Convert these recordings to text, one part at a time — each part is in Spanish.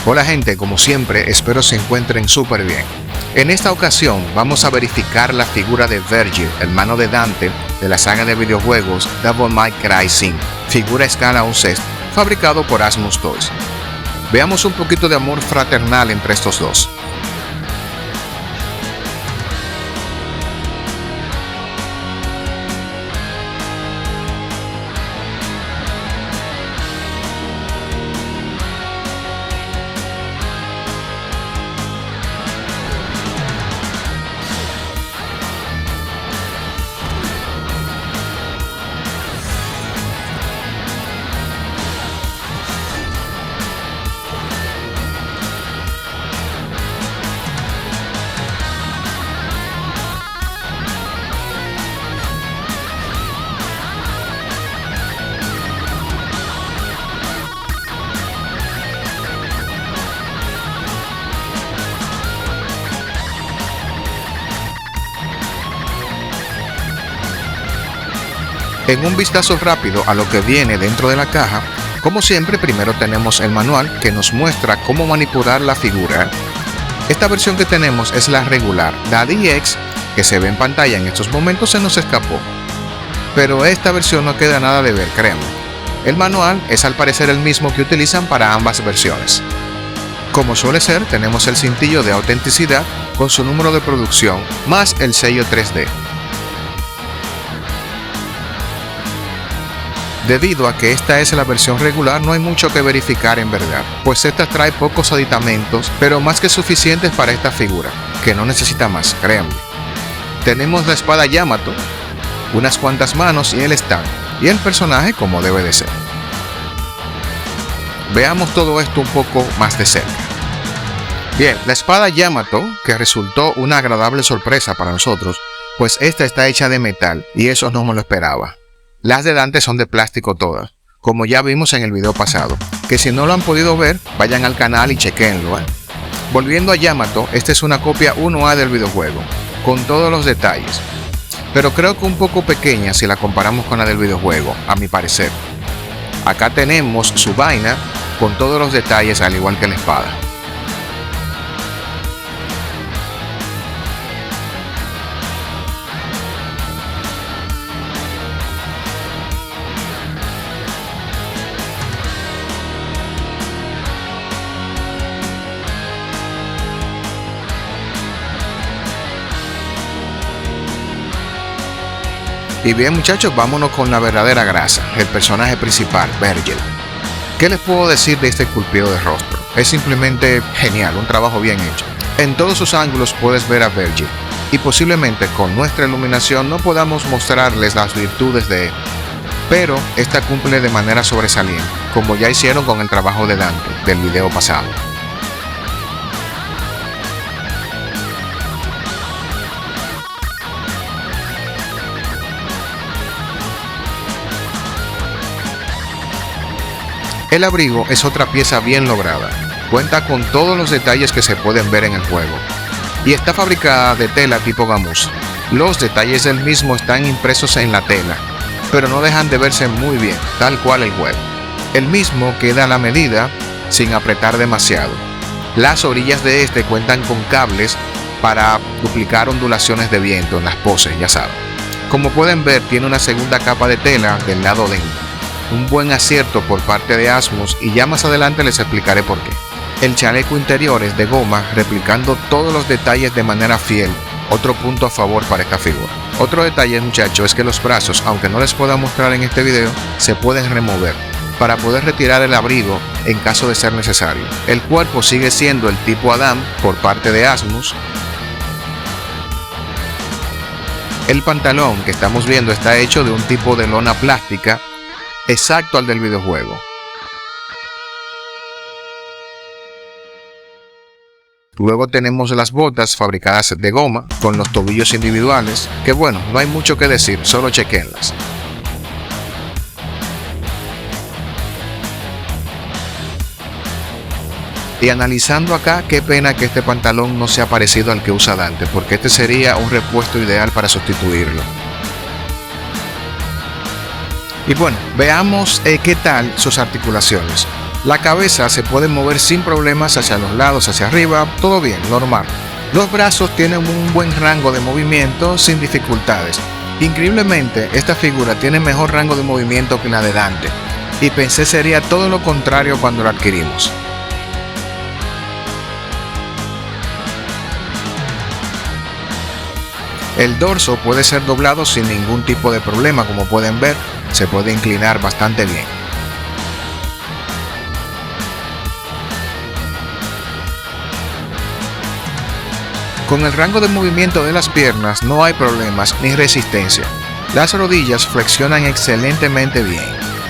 Hola gente, como siempre, espero se encuentren súper bien. En esta ocasión vamos a verificar la figura de Vergil, hermano de Dante, de la saga de videojuegos Devil May Cry 5, figura a escala 1/6, fabricado por Asmus Toys. Veamos un poquito de amor fraternal entre estos dos. En un vistazo rápido a lo que viene dentro de la caja, como siempre primero tenemos el manual que nos muestra cómo manipular la figura. Esta versión que tenemos es la regular, la DX que se ve en pantalla en estos momentos se nos escapó. Pero esta versión no queda nada de ver, créanme. El manual es al parecer el mismo que utilizan para ambas versiones. Como suele ser, tenemos el cintillo de autenticidad con su número de producción más el sello 3D. Debido a que esta es la versión regular, no hay mucho que verificar en verdad, pues esta trae pocos aditamentos, pero más que suficientes para esta figura, que no necesita más, créanme. Tenemos la espada Yamato, unas cuantas manos y el stand, y el personaje como debe de ser. Veamos todo esto un poco más de cerca. Bien, la espada Yamato, que resultó una agradable sorpresa para nosotros, pues esta está hecha de metal, y eso no me lo esperaba. Las de Dante son de plástico todas, como ya vimos en el video pasado, que si no lo han podido ver, vayan al canal y chequenlo. Volviendo a Yamato, esta es una copia 1A del videojuego, con todos los detalles, pero creo que un poco pequeña si la comparamos con la del videojuego, a mi parecer. Acá tenemos su vaina, con todos los detalles al igual que la espada. Y bien muchachos, vámonos con la verdadera grasa, el personaje principal, Vergil. ¿Qué les puedo decir de este esculpido de rostro? Es simplemente genial, un trabajo bien hecho. En todos sus ángulos puedes ver a Vergil, y posiblemente con nuestra iluminación no podamos mostrarles las virtudes de él, pero esta cumple de manera sobresaliente, como ya hicieron con el trabajo de Dante del video pasado. El abrigo es otra pieza bien lograda, cuenta con todos los detalles que se pueden ver en el juego, y está fabricada de tela tipo gamuza. Los detalles del mismo están impresos en la tela, pero no dejan de verse muy bien, tal cual el juego. El mismo queda a la medida, sin apretar demasiado. Las orillas de este cuentan con cables para duplicar ondulaciones de viento en las poses, ya saben. Como pueden ver, tiene una segunda capa de tela del lado dentro. Un buen acierto por parte de Asmus y ya más adelante les explicaré por qué. El chaleco interior es de goma, replicando todos los detalles de manera fiel, otro punto a favor para esta figura. Otro detalle muchachos es que los brazos, aunque no les pueda mostrar en este video, se pueden remover para poder retirar el abrigo en caso de ser necesario. El cuerpo sigue siendo el tipo Adam por parte de Asmus. El pantalón que estamos viendo está hecho de un tipo de lona plástica exacto al del videojuego. Luego tenemos las botas fabricadas de goma con los tobillos individuales, que bueno, no hay mucho que decir, solo chequenlas. Y analizando acá, qué pena que este pantalón no sea parecido al que usa Dante, porque este sería un repuesto ideal para sustituirlo. Y bueno, veamos qué tal sus articulaciones. La cabeza se puede mover sin problemas hacia los lados, hacia arriba, todo bien, normal. Los brazos tienen un buen rango de movimiento sin dificultades. Increíblemente, esta figura tiene mejor rango de movimiento que la de Dante, y pensé sería todo lo contrario cuando la adquirimos. El dorso puede ser doblado sin ningún tipo de problema, como pueden ver, se puede inclinar bastante bien. Con el rango de movimiento de las piernas no hay problemas ni resistencia. Las rodillas flexionan excelentemente bien,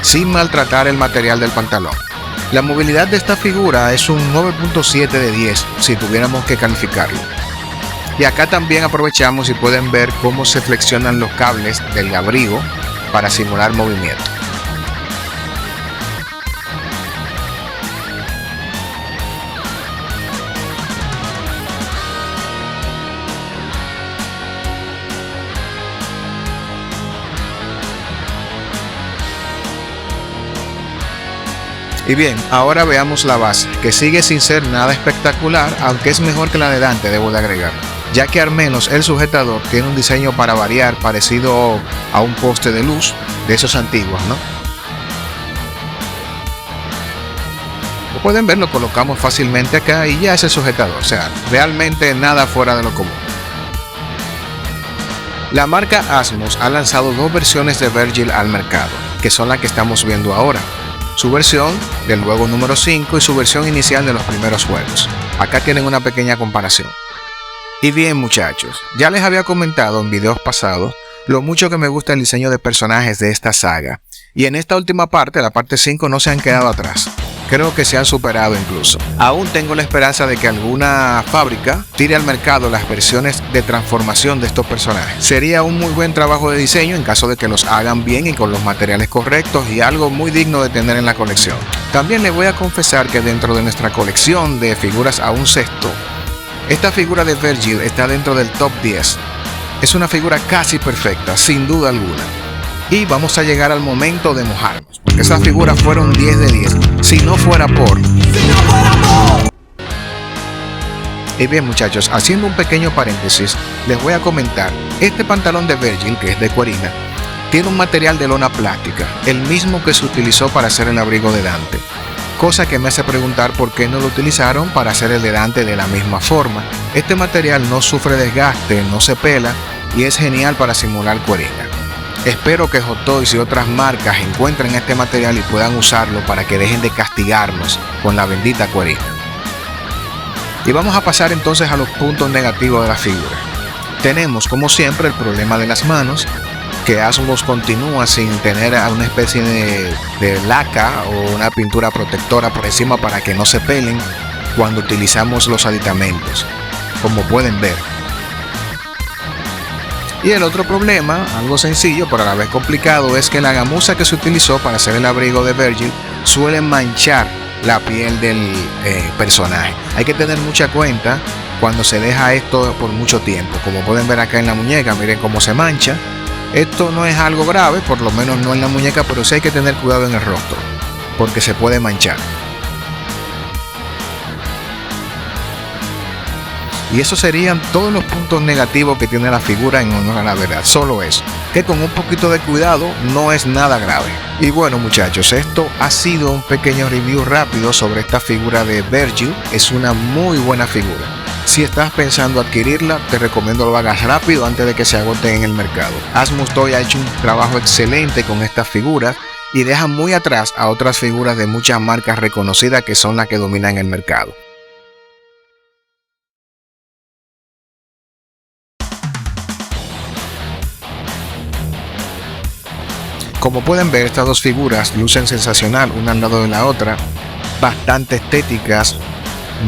sin maltratar el material del pantalón. La movilidad de esta figura es un 9.7 de 10 si tuviéramos que calificarlo. Y acá también aprovechamos y pueden ver cómo se flexionan los cables del abrigo para simular movimiento. Y bien, ahora veamos la base, que sigue sin ser nada espectacular, aunque es mejor que la de Dante, debo de agregar, ya que al menos el sujetador tiene un diseño para variar parecido a un poste de luz de esos antiguos, ¿no? Como pueden ver, lo colocamos fácilmente acá y ya es el sujetador, o sea, realmente nada fuera de lo común. La marca Asmus ha lanzado dos versiones de Virgil al mercado, que son las que estamos viendo ahora. Su versión del juego número 5 y su versión inicial de los primeros juegos. Acá tienen una pequeña comparación. Y bien muchachos, ya les había comentado en videos pasados lo mucho que me gusta el diseño de personajes de esta saga. Y en esta última parte, la parte 5, no se han quedado atrás. Creo que se han superado incluso. Aún tengo la esperanza de que alguna fábrica tire al mercado las versiones de transformación de estos personajes. Sería un muy buen trabajo de diseño en caso de que los hagan bien y con los materiales correctos y algo muy digno de tener en la colección. También les voy a confesar que dentro de nuestra colección de figuras a un sexto, esta figura de Virgil está dentro del top 10. Es una figura casi perfecta, sin duda alguna. Y vamos a llegar al momento de mojarnos, porque esas figuras fueron 10 de 10, si no fuera por... Y bien muchachos, haciendo un pequeño paréntesis, les voy a comentar, este pantalón de Virgil, que es de cuerina, tiene un material de lona plástica, el mismo que se utilizó para hacer el abrigo de Dante, cosa que me hace preguntar por qué no lo utilizaron para hacer el de Dante de la misma forma. Este material no sufre desgaste, no se pela y es genial para simular cuerina. Espero que Hot Toys y otras marcas encuentren este material y puedan usarlo para que dejen de castigarnos con la bendita cuerina. Y vamos a pasar entonces a los puntos negativos de la figura. Tenemos como siempre el problema de las manos, que Asmus continúa sin tener una especie de laca o una pintura protectora por encima para que no se pelen cuando utilizamos los aditamentos, como pueden ver. Y el otro problema, algo sencillo pero a la vez complicado, es que la gamuza que se utilizó para hacer el abrigo de Virgil suele manchar la piel del personaje. Hay que tener mucha cuenta cuando se deja esto por mucho tiempo. Como pueden ver acá en la muñeca, miren cómo se mancha. Esto no es algo grave, por lo menos no en la muñeca, pero sí hay que tener cuidado en el rostro, porque se puede manchar. Y esos serían todos los puntos negativos que tiene la figura en honor a la verdad. Solo eso, que con un poquito de cuidado no es nada grave. Y bueno muchachos, esto ha sido un pequeño review rápido sobre esta figura de Virgil. Es una muy buena figura. Si estás pensando adquirirla, te recomiendo lo hagas rápido antes de que se agote en el mercado. Asmus Toy ha hecho un trabajo excelente con estas figuras y deja muy atrás a otras figuras de muchas marcas reconocidas que son las que dominan el mercado. Como pueden ver, estas dos figuras lucen sensacional una al lado de la otra, bastante estéticas,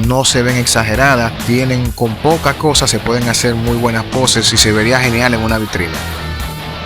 no se ven exageradas, tienen con poca cosa se pueden hacer muy buenas poses y se vería genial en una vitrina.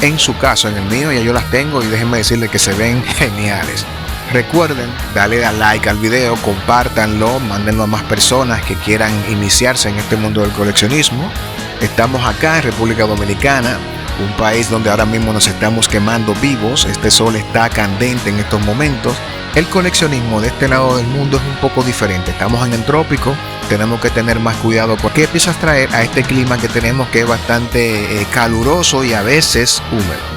En su caso, en el mío ya yo las tengo y déjenme decirles que se ven geniales. Recuerden darle a like al video, compártanlo, mándenlo a más personas que quieran iniciarse en este mundo del coleccionismo. Estamos acá en República Dominicana. un país donde ahora mismo nos estamos quemando vivos, este sol está candente en estos momentos. El coleccionismo de este lado del mundo es un poco diferente, estamos en el trópico, tenemos que tener más cuidado con qué piezas traer a este clima que tenemos, que es bastante caluroso y a veces húmedo.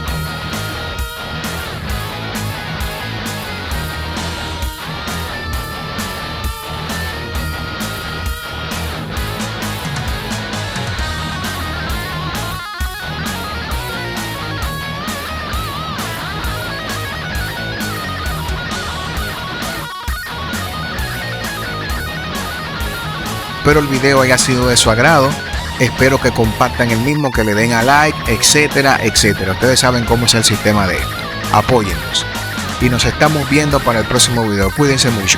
Espero el video haya sido de su agrado. Espero que compartan el mismo, que le den a like, etcétera, etcétera. Ustedes saben cómo es el sistema de esto. Apóyennos. Y nos estamos viendo para el próximo video. Cuídense mucho.